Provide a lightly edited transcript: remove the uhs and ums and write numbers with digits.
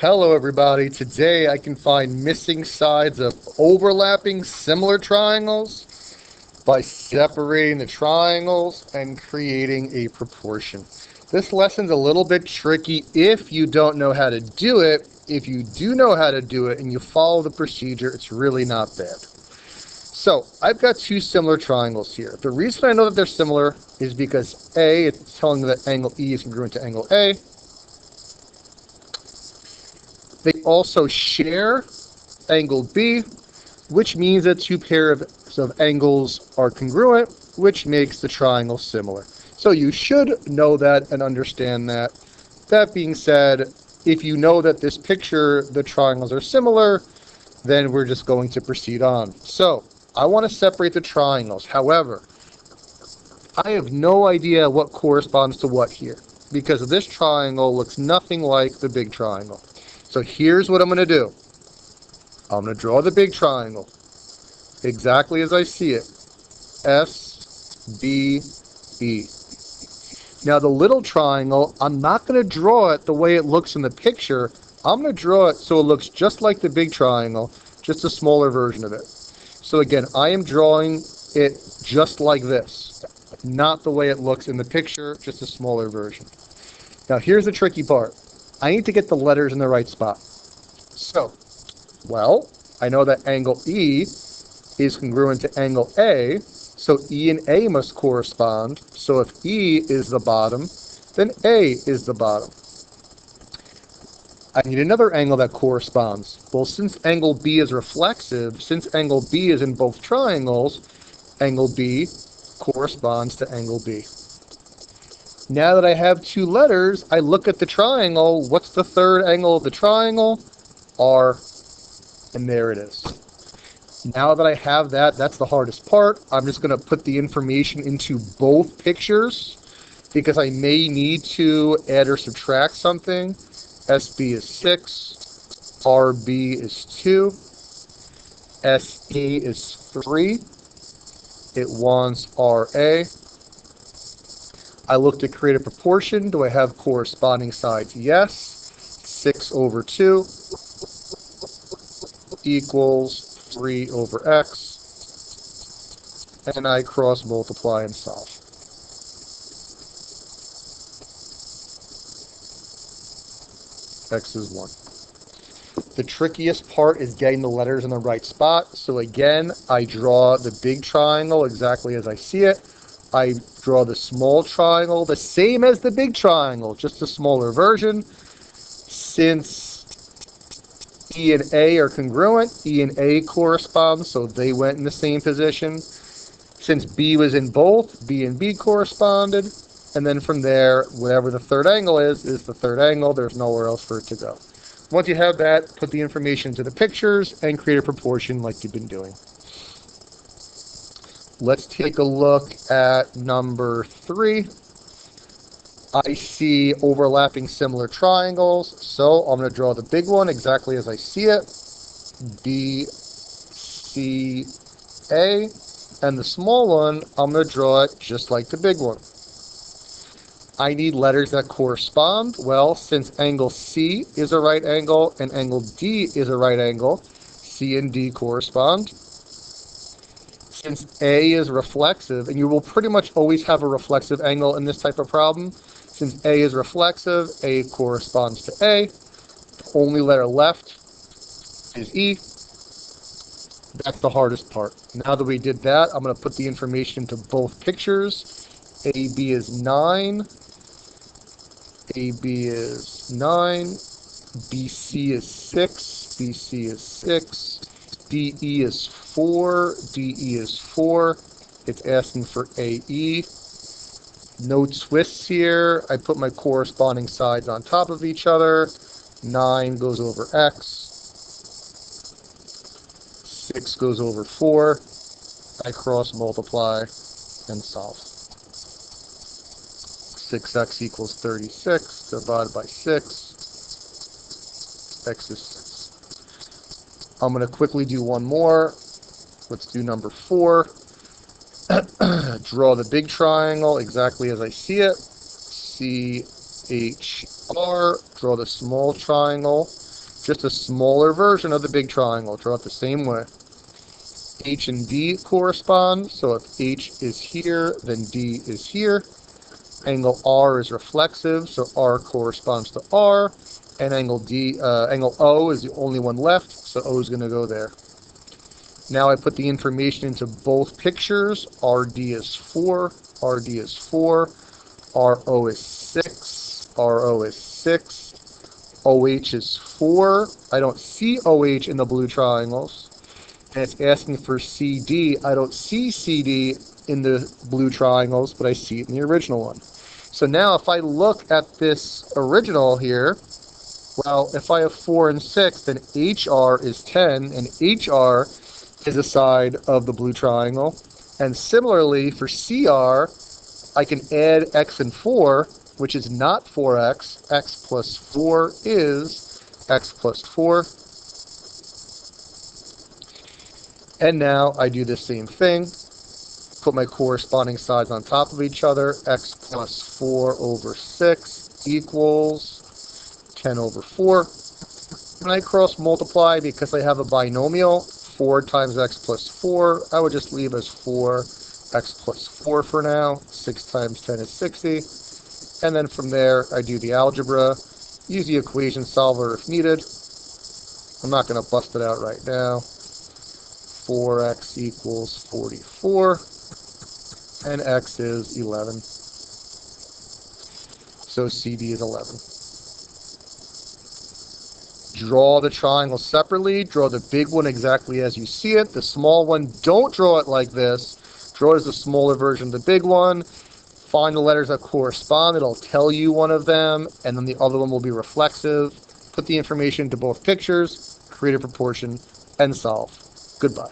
Hello everybody, today I can find missing sides of overlapping similar triangles by separating the triangles and creating a proportion. This lesson's a little bit tricky if you don't know how to do it. If you do know how to do it and you follow the procedure, it's really not bad. So I've got two similar triangles here. The reason I know that they're similar is because A, it's telling me that angle E is congruent to angle A. They also share angle B, which means that two pairs of angles are congruent, which makes the triangle similar. So you should know that and understand that. That being said, if you know that this picture, the triangles are similar, then we're just going to proceed on. So I want to separate the triangles. However, I have no idea what corresponds to what here, because this triangle looks nothing like the big triangle. So here's what I'm going to do. I'm going to draw the big triangle exactly as I see it. S, B, E. Now the little triangle, I'm not going to draw it the way it looks in the picture. I'm going to draw it so it looks just like the big triangle, just a smaller version of it. So again, I am drawing it just like this, not the way it looks in the picture, just a smaller version. Now here's the tricky part. I need to get the letters in the right spot. So, well, I know that angle E is congruent to angle A, so E and A must correspond. So if E is the bottom, then A is the bottom. I need another angle that corresponds. Well, since angle B is reflexive, since angle B is in both triangles, angle B corresponds to angle B. Now that I have two letters, I look at the triangle. What's the third angle of the triangle? R. And there it is. Now that I have that, that's the hardest part. I'm just going to put the information into both pictures because I may need to add or subtract something. SB is 6. RB is 2. SE is 3. It wants RA. I look to create a proportion. Do I have corresponding sides? Yes. 6 over 2 equals 3 over x. And I cross multiply and solve. X is 1. The trickiest part is getting the letters in the right spot. So again, I draw the big triangle exactly as I see it. I draw the small triangle the same as the big triangle, just a smaller version. Since E and A are congruent, E and A correspond, so they went in the same position. Since B was in both, B and B corresponded. And then from there, whatever the third angle is the third angle. There's nowhere else for it to go. Once you have that, put the information into the pictures and create a proportion like you've been doing. Let's take a look at number 3. I see overlapping similar triangles, so I'm going to draw the big one exactly as I see it. B, C, A. And the small one, I'm going to draw it just like the big one. I need letters that correspond. Well, since angle C is a right angle and angle D is a right angle, C and D correspond. Since A is reflexive, and you will pretty much always have a reflexive angle in this type of problem, since A is reflexive, A corresponds to A. The only letter left is E. That's the hardest part. Now that we did that, I'm going to put the information into both pictures. AB is 9. AB is 9. BC is 6. BC is 6. DE is 4. DE is 4. It's asking for AE. No twists here. I put my corresponding sides on top of each other. 9 goes over X. 6 goes over 4. I cross multiply and solve. 6x equals 36 divided by 6. X is 6. I'm going to quickly do one more. Let's do number 4. Draw the big triangle exactly as I see it. CHR. Draw the small triangle just a smaller version of the big triangle. Draw it the same way. H and D correspond, so if H is here, then D is here. Angle R is reflexive, so R corresponds to R, and angle O is the only one left, so O is going to go there. Now I put the information into both pictures. RD is 4, RD is 4, RO is 6, RO is 6, OH is 4. I don't see OH in the blue triangles. And it's asking for CD. I don't see CD in the blue triangles, but I see it in the original one. So now if I look at this original here, well, if I have 4 and 6, then HR is 10, and HR is the side of the blue triangle. And similarly, for CR, I can add X and 4, which is not 4X. X plus 4 is X plus 4. And now I do the same thing. Put my corresponding sides on top of each other. X plus 4 over 6 equals 10 over 4. When I cross multiply, because I have a binomial, 4 times X plus 4, I would just leave as 4X plus 4 for now. 6 times 10 is 60. And then from there, I do the algebra. Use the equation solver if needed. I'm not going to bust it out right now. 4x equals 44, and x is 11. So CD is 11. Draw the triangle separately. Draw the big one exactly as you see it. The small one, don't draw it like this. Draw it as the smaller version of the big one. Find the letters that correspond. It'll tell you one of them, and then the other one will be reflexive. Put the information into both pictures, create a proportion, and solve. Goodbye.